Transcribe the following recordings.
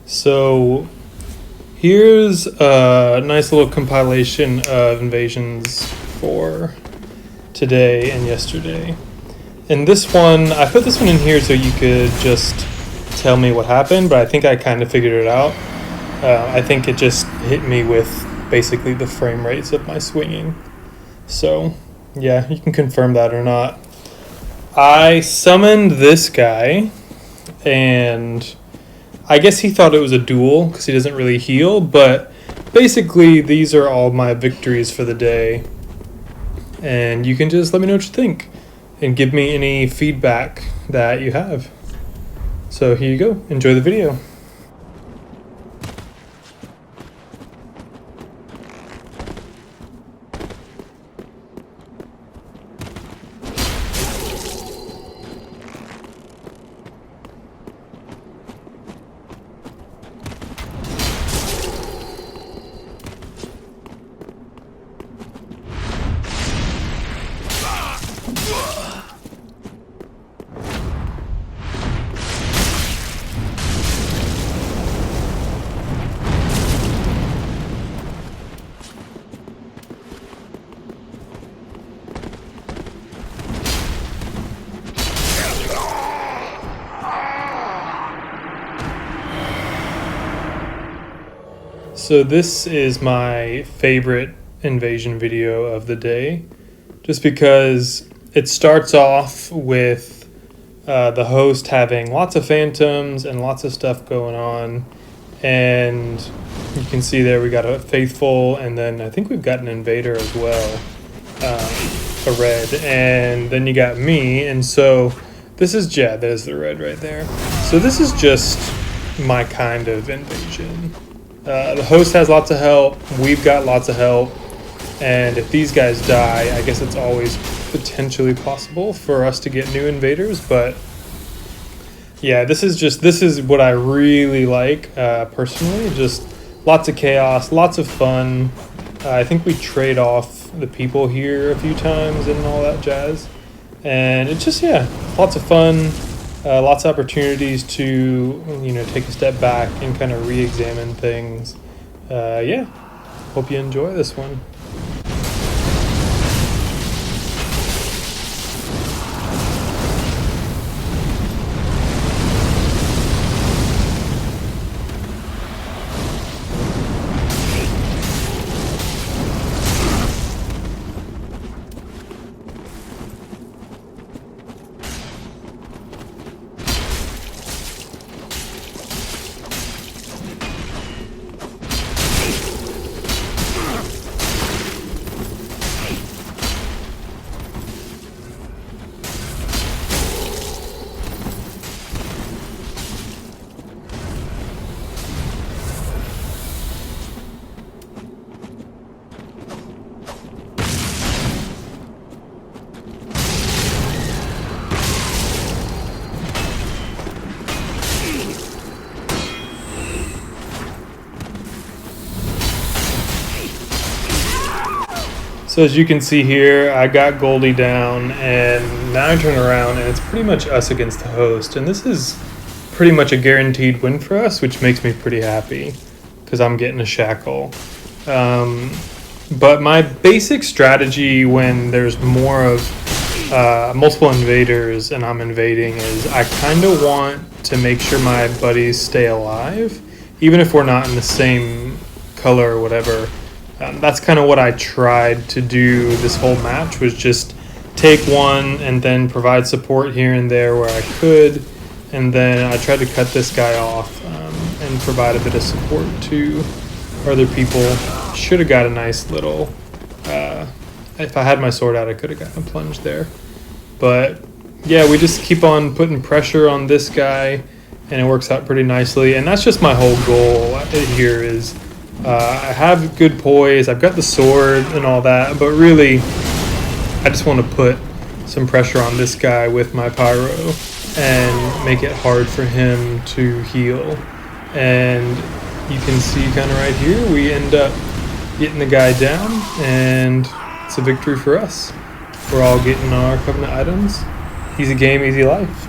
So here's a nice little compilation of invasions for today and yesterday. And this one, I put this one in here so you could just tell me what happened, but I think I kind of figured it out. I think it just hit me with basically the frame rates of my swinging. So yeah, you can confirm that or not. I summoned this guy, and I guess he thought it was a duel because he doesn't really heal, but basically these are all my victories for the day. And you can just let me know what you think and give me any feedback that you have. So here you go. Enjoy the video. So this is my favorite invasion video of the day, just because it starts off with the host having lots of phantoms and lots of stuff going on, and you can see there we got a faithful, and then I think we've got an invader as well, a red, and then you got me, and so this is there's the red right there. So this is just my kind of invasion. The host has lots of help, we've got lots of help, and if these guys die, I guess it's always potentially possible for us to get new invaders, but yeah, this is what I really like, personally. Just lots of chaos, lots of fun. I think we trade off the people here a few times and all that jazz, and it's just, yeah, lots of fun. Lots of opportunities to, take a step back and kind of re-examine things. Yeah, hope you enjoy this one. So as you can see here, I got Goldie down, and now I turn around and it's pretty much us against the host. And this is pretty much a guaranteed win for us, which makes me pretty happy because I'm getting a shackle. But my basic strategy when there's more of multiple invaders and I'm invading is I kind of want to make sure my buddies stay alive, even if we're not in the same color or whatever. That's kind of what I tried to do this whole match, was just take one and then provide support here and there where I could, and then I tried to cut this guy off and provide a bit of support to other people. Should have got a nice little, if I had my sword out I could have gotten a plunge there, but yeah, we just keep on putting pressure on this guy and it works out pretty nicely. And that's just my whole goal here is I have good poise, I've got the sword and all that, but really I just want to put some pressure on this guy with my pyro and make it hard for him to heal. And you can see kind of right here, we end up getting the guy down, and it's a victory for us. We're all getting our Covenant items. Easy game, easy life.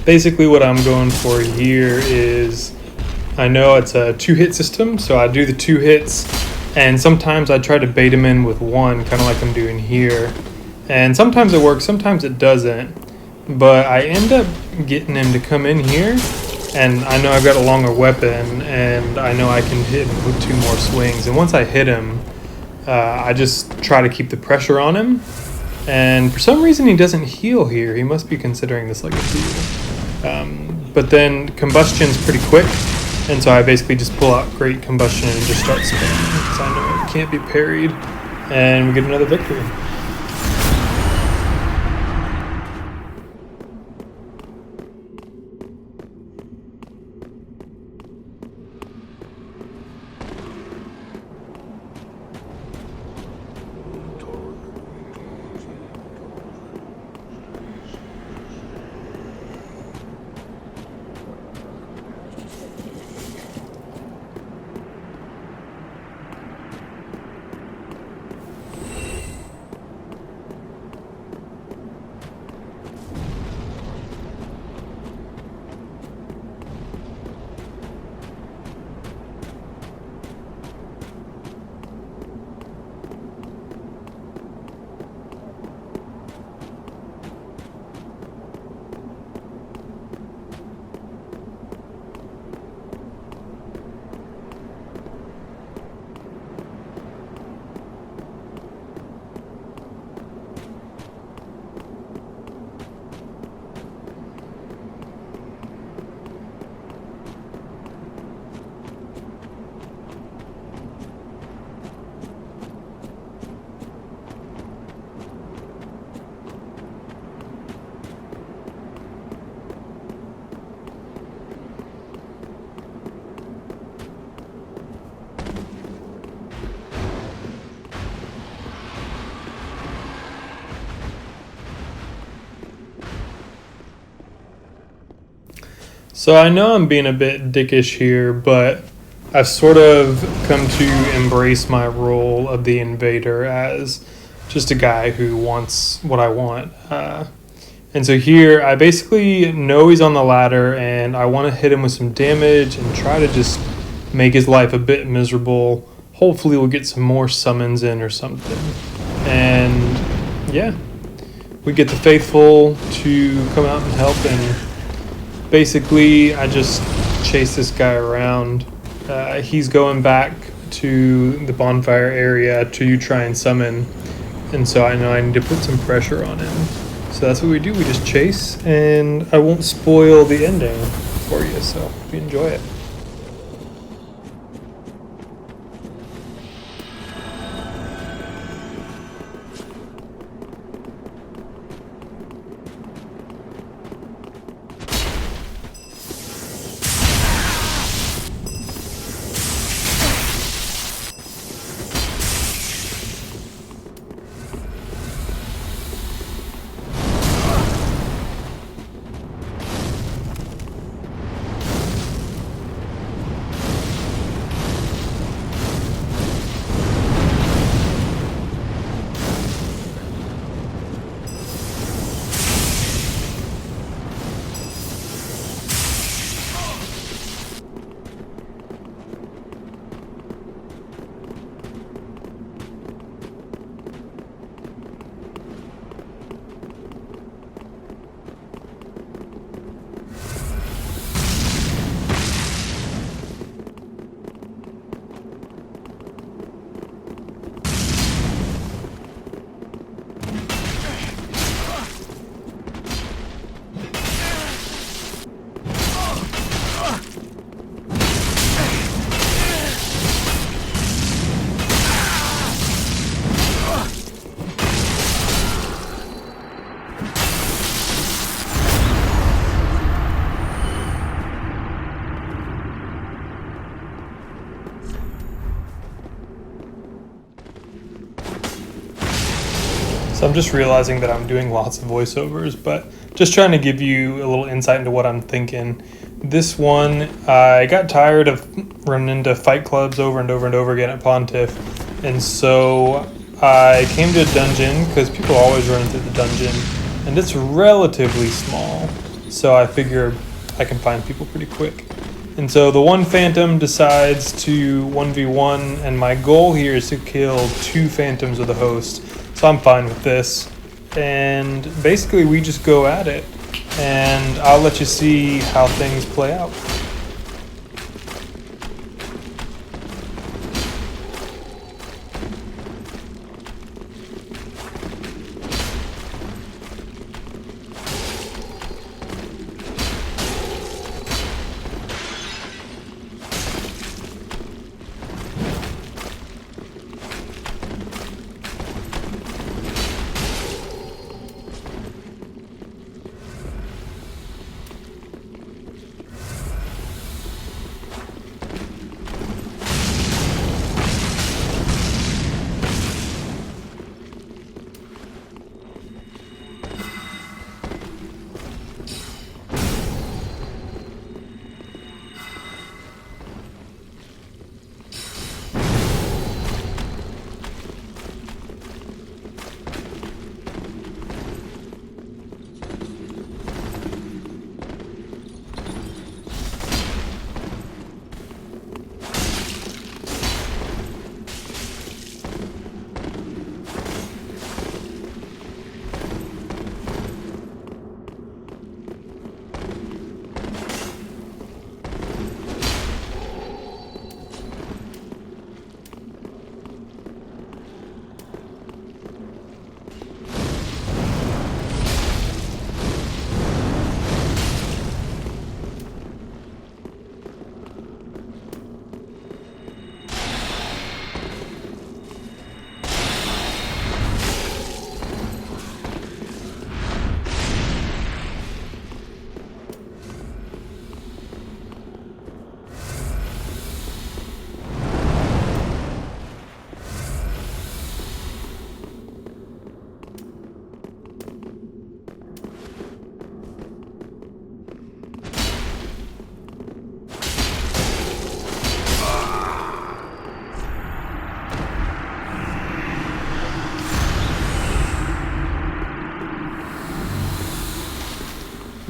basically what I'm going for here is, I know it's a 2-hit system, so I do the 2 hits, and sometimes I try to bait him in with 1, kind of like I'm doing here. And sometimes it works, sometimes it doesn't. But I end up getting him to come in here, and I know I've got a longer weapon, and I know I can hit him with 2 more swings. And once I hit him, I just try to keep the pressure on him. And for some reason he doesn't heal here. He must be considering this like a heal. But then combustion's pretty quick. And so I basically just pull out Great Combustion and just start spamming because I know it can't be parried, and we get another victory. So I know I'm being a bit dickish here, but I've sort of come to embrace my role of the invader as just a guy who wants what I want. And so here I basically know he's on the ladder, and I want to hit him with some damage and try to just make his life a bit miserable. Hopefully we'll get some more summons in or something. And yeah, we get the faithful to come out and help, and basically I just chase this guy around. He's going back to the bonfire area to try and summon, and so I know I need to put some pressure on him. So that's what we do, we just chase, and I won't spoil the ending for you, so hope you enjoy it. So I'm just realizing that I'm doing lots of voiceovers, but just trying to give you a little insight into what I'm thinking. This one, I got tired of running into fight clubs over and over and over again at Pontiff, and so I came to a dungeon, because people always run into the dungeon, and it's relatively small. so I figure I can find people pretty quick. And so the one Phantom decides to 1v1, and my goal here is to kill 2 Phantoms with a host, so I'm fine with this. And basically we just go at it, and I'll let you see how things play out.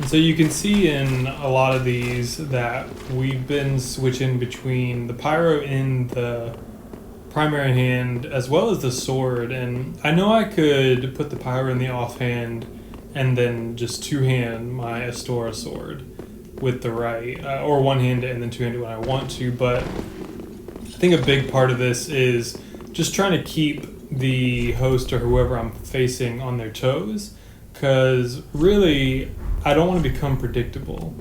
So you can see in a lot of these that we've been switching between the Pyro in the primary hand as well as the sword, and I know I could put the Pyro in the offhand and then just two-hand my Astora sword with the right, or one-hand it and then two-hand it when I want to, but I think a big part of this is just trying to keep the host or whoever I'm facing on their toes, because really I don't want to become predictable,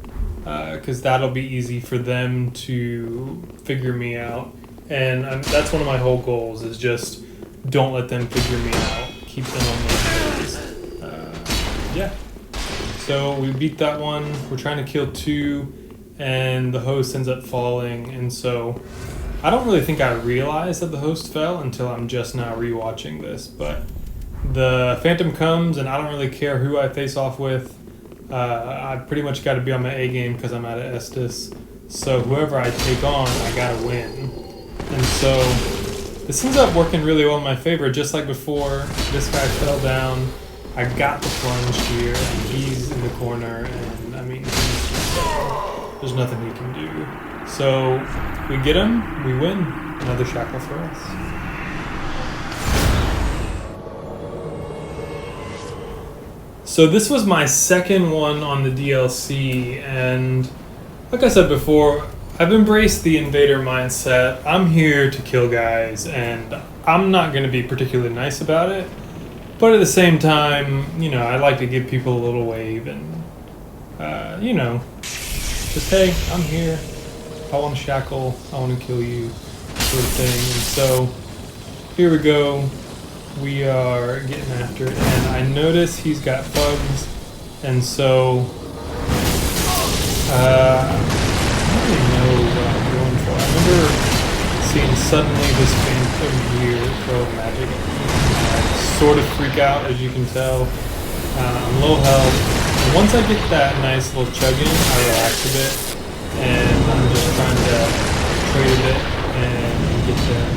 because that'll be easy for them to figure me out. And that's one of my whole goals, is just don't let them figure me out. Keep them on their toes. Yeah. So we beat that one. We're trying to kill 2, and the host ends up falling. And so I don't really think I realized that the host fell until I'm just now rewatching this. But the Phantom comes, and I don't really care who I face off with. I pretty much got to be on my A game because I'm out of Estus. So whoever I take on, I got to win. And so this ends up working really well in my favor. Just like before, this guy fell down. I got the plunge here, and he's in the corner. And I mean, there's nothing he can do. So we get him, we win. Another shackle for us. So this was my second one on the DLC, and like I said before, I've embraced the invader mindset. I'm here to kill guys, and I'm not going to be particularly nice about it, but at the same time, you know, I like to give people a little wave and, you know, just, hey, I'm here. I want to shackle, I want to kill you, sort of thing. And so here we go. We are getting after it, and I notice he's got bugs, and so I don't really know what I'm going for. I remember seeing suddenly this Phantom here throw magic at me. I sort of freak out, as you can tell. I'm low health, and once I get that nice little chug in, I relax a bit, and I'm just trying to trade a bit and get them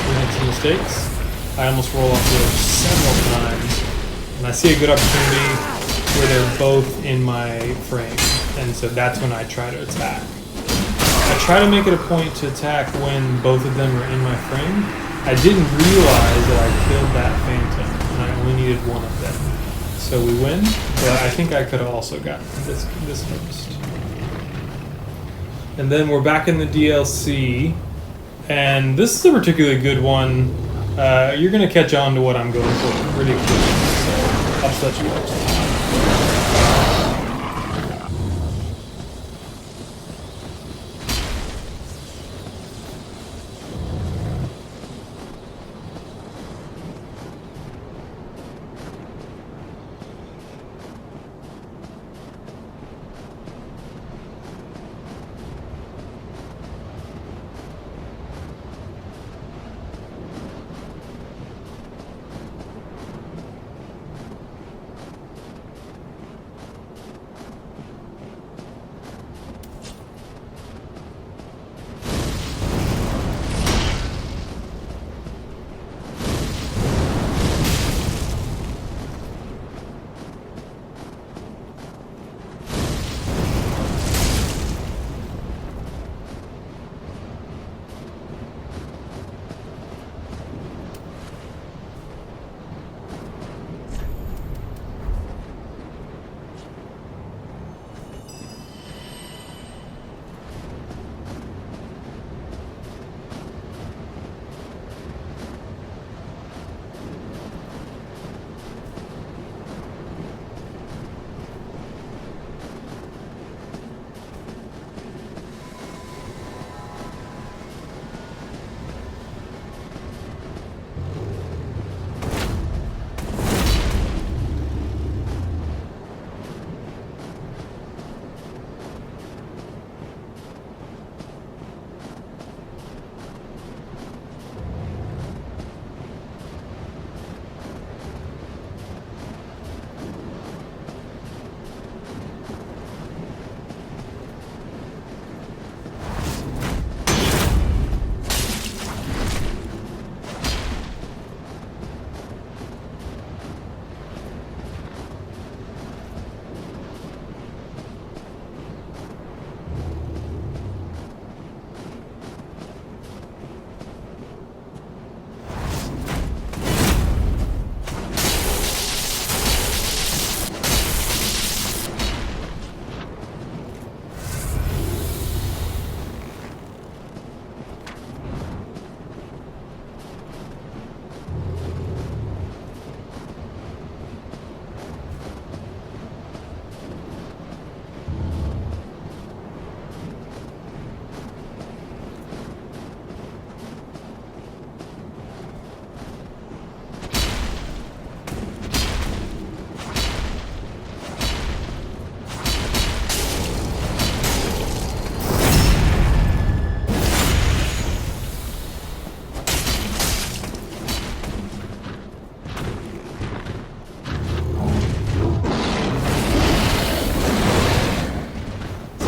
prevent some mistakes. I almost roll off the edge several times, and I see a good opportunity, where they're both in my frame, and so that's when I try to attack. I try to make it a point to attack when both of them are in my frame. I didn't realize that I killed that phantom, and I only needed one of them. So we win, but I think I could have also gotten this first. And then we're back in the DLC, and this is a particularly good one. You're going to catch on to what I'm going for pretty quickly, so I'll just let you watch.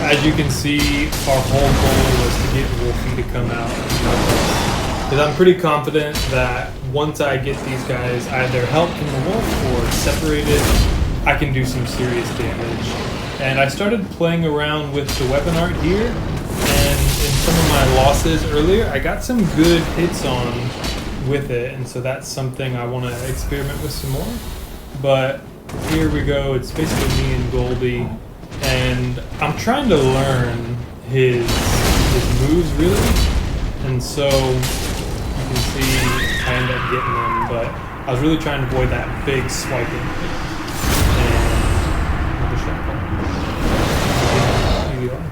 As you can see, our whole goal was to get Wolfie to come out. Because I'm pretty confident that once I get these guys either helped from the wolf or separated, I can do some serious damage. And I started playing around with the weapon art here, and in some of my losses earlier, I got some good hits on with it, and so that's something I want to experiment with some more. But here we go, it's basically me and Goldie. And I'm trying to learn his moves really, and so you can see I end up getting them, but I was really trying to avoid that big swiping hit. And another shot ball. Easy life.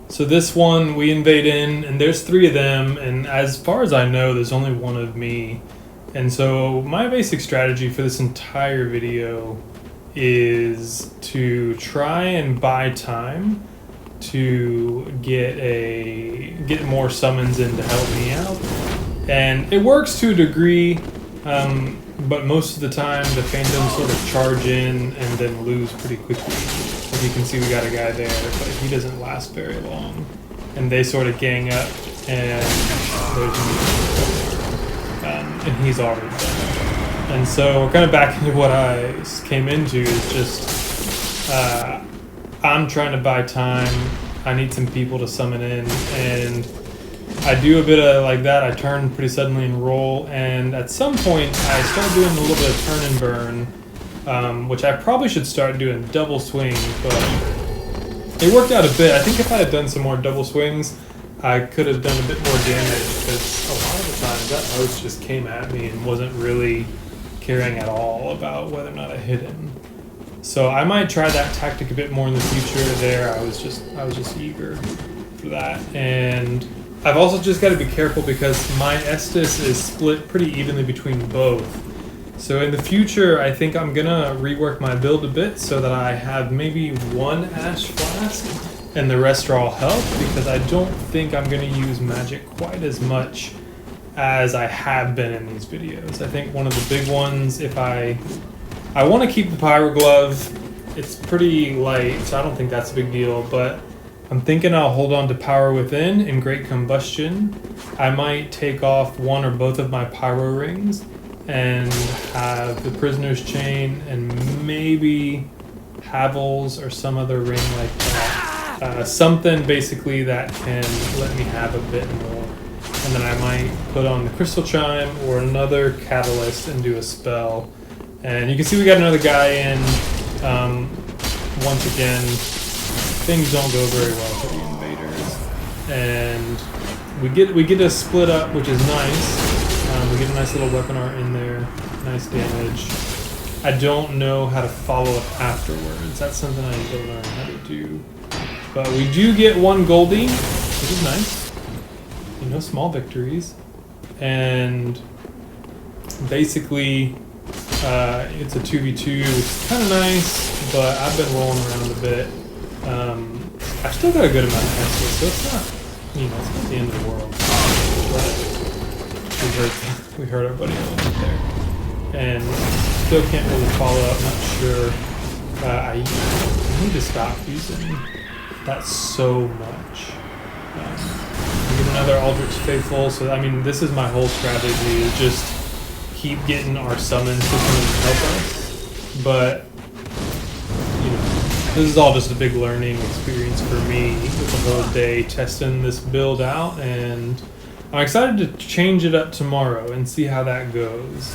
So this one, we invade in, and there's 3 of them, and as far as I know, there's only 1 of me. And so my basic strategy for this entire video is to try and buy time to get more summons in to help me out. And it works to a degree. but most of the time the phantoms sort of charge in and then lose pretty quickly. As you can see, we got a guy there, but he doesn't last very long. And they sort of gang up, and there's and he's already done. And so we're kind of back into what I came into, is just I'm trying to buy time. I need some people to summon in, and I do a bit of like that. I turn pretty suddenly and roll, and at some point I start doing a little bit of turn and burn, which I probably should start doing double swings, but it worked out a bit. I think if I had done some more double swings, I could have done a bit more damage, because a lot of the times that host just came at me and wasn't really caring at all about whether or not I hit him. So I might try that tactic a bit more in the future. There, I was just eager for that. And I've also just got to be careful because my Estus is split pretty evenly between both. So in the future, I think I'm gonna rework my build a bit so that I have maybe one Ash Flask and the rest are all health, because I don't think I'm gonna use magic quite as much as I have been in these videos. I think one of the big ones, if I want to keep the Pyro Glove. It's pretty light, so I don't think that's a big deal, but I'm thinking I'll hold on to Power Within and Great Combustion. I might take off one or both of my Pyro Rings and have the Prisoner's Chain and maybe Havel's or some other ring like that. Something basically that can let me have a bit more. And then I might put on the Crystal Chime or another Catalyst and do a spell. And you can see we got another guy in. Once again, things don't go very well for the invaders, and we get a split up, which is nice. We get a nice little weapon art in there, nice damage. I don't know how to follow up afterwards. That's something I need to learn how to do. But we do get one Goldie, which is nice. You know, small victories, and basically. It's a 2v2, which is kind of nice, but I've been rolling around a bit. I've still got a good amount of Estus, so it's not, it's not the end of the world. But we heard our buddy over there. And still can't really follow up, not sure. I need to stop using that so much. We get another Aldrich Faithful, so I mean, this is my whole strategy, is just keep getting our summons to come and help us, but this is all just a big learning experience for me with the whole day testing this build out, and I'm excited to change it up tomorrow and see how that goes.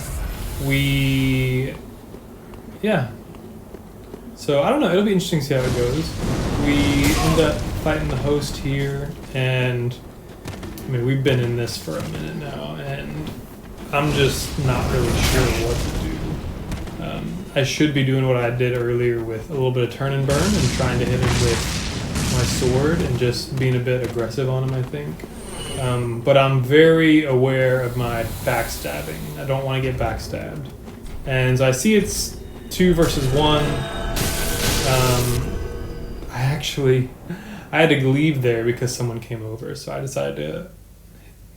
So I don't know, it'll be interesting to see how it goes. We end up fighting the host here, and I mean, we've been in this for a minute now, and I'm just not really sure what to do. I should be doing what I did earlier with a little bit of turn and burn and trying to hit him with my sword and just being a bit aggressive on him, I think. But I'm very aware of my backstabbing. I don't want to get backstabbed. And so I see it's 2 versus 1. I had to leave there because someone came over, so I decided to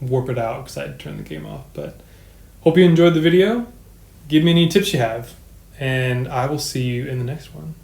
warp it out because I had turned the game off. But hope you enjoyed the video. Give me any tips you have, and I will see you in the next one.